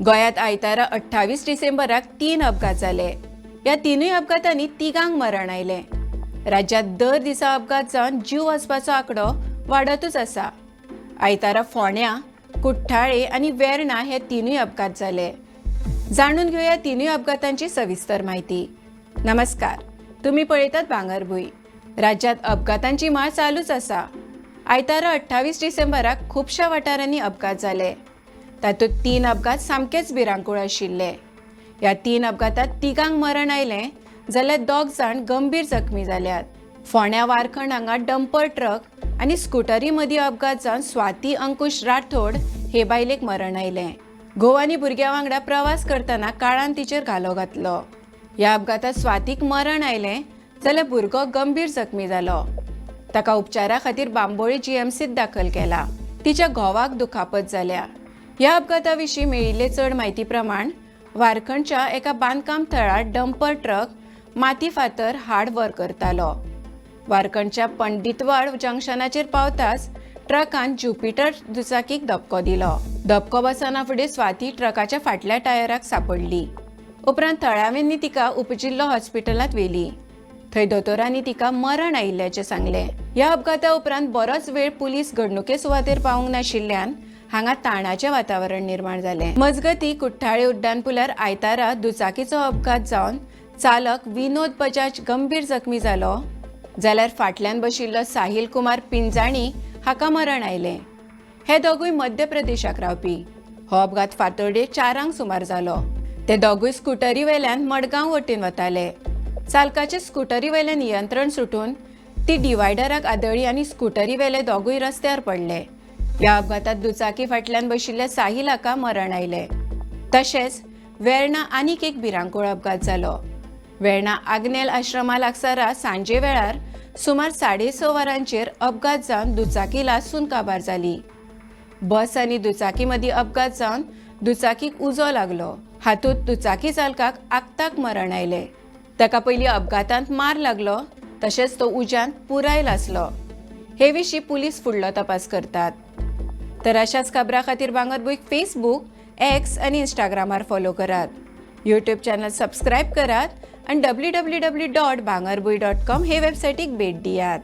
गोयात आयतारा 28 डिसेंबराक 3 अपघात जाले। या तिनूय अपघातांनी तिगांक मरण आयले। राज्यात दर दिसा अपघात जावन जीव वचपाचो आंकडो वाडतच आसा। आयतारा फोंड्या, कुठ्ठाळे आनी वेर्णा हे तिनूय अपघात जाले। जाणून घेवया तिनूय अपघातांची सविस्तर माहिती। नमस्कार, तुम्ही पळयतात भांगरभूंय। राज्यात अपघातांची माळ चालूच आसा। आयतारा 28 डिसेंबराक खुबशा वाठारांनी अपघात जाले। तातूंत 3 अपघात सामकेच भिरांकूळ आशिल्ले। ह्या 3 अपघातांत तिगांक मरण आयलें जाल्यार 2 जाण गंभीर जखमी जाल्यात। फोंड्या वारखंड हांगा डंपर ट्रक आनी स्कूटरी मदीं अपघात जावन स्वाती अंकुश राठोड हे बायलेक मरण आयलें। घोव आनी भुरग्या वांगडा प्रवास करतना काळान तिचेर घालो घातलो। ह्या अपघातांत स्वातीक मरण आयलें जाल्यार भुरगो गंभीर जखमी जालो। ताका उपचारा खातीर बांबोळी जीएमसीत दाखल केला। तिच्या घोवाक दुखापत जाल्या। ह्या अपघाता विशीं मेळिल्ले चड म्हायती प्रमाण वारखंडच्या एका बांदकाम थळार डंपर ट्रक माती फातर हाड वर करतालो। वारखंडच्या पंडितवाड जंक्शनाचेर पावताच ट्रकान ज्युपिटर दुचाकीक धपको दिलो। धपको बसना फुडें स्वाती ट्रकाच्या फाटल्या टायराक सांपडली। उपरांत थळाव्यांनी तिका उपजिल्लो हॉस्पिटलांत व्हेली। थंय दोतोरांनी तिका मरण आयिल्ल्याचें सांगलें। ह्या अपघाता उपरांत बरोच वेळ पुलीस घडणुके सुवातेर पावूंक नाशिल्ल्यान हांगा ताणाचें वातावरण निर्माण जालें। मजगतीं कुठ्ठाळे उड्डाणपुलार आयतारा दुचाकीचो अपघात जावन चालक विनोद बजाज गंभीर जखमी जालो, जाल्यार फाटल्यान बशिल्लो साहिल कुमार पिंजाणी हाका मरण आयलें। हे दोगूय मध्य प्रदेशाक रावपी। हो अपघात फातर्डे 4 सुमार जालो। ते दोगूय स्कूटरी वेल्यान मडगांव वटेन वताले। चालकाचे स्कूटरी वेलें नियंत्रण सुटून ती डिवायडराक आदळ्ळी आनी स्कूटरी वेले दोगूय रस्त्यार पडले। ह्या अपघातांत दुचाकी फाटल्यान बशिल्ल्या साहिल हाका मरण आयलें। तशेंच वेर्णा आनीक एक भिरांकूळ अपघात जालो। वेर्णा आग्नेल आश्रमा लागसार सांजे वेळार सुमार 6:30 वरांचेर अपघात जावन दुचाकी लासून काबार जाली। बस आनी दुचाकी मदीं अपघात जावन दुचाकीक उजो लागलो। हातूंत दुचाकी चालकाक आगताक मरण आयलें। ताका पयलीं अपघातांत मार लागलो, तशेंच तो उज्यांत पुराय लासलो। हे विशीं पुलीस फुडलो तपास करतात। तर अशाच खबरां खातीर भांगरभूंयक फेसबूक, एक्स आनी इंस्टाग्रामार फॉलो करात। यूट्यूब चॅनल सबस्क्रायब करात आनी www.bhangarbuy.com हे वेबसायटीक भेट दियात।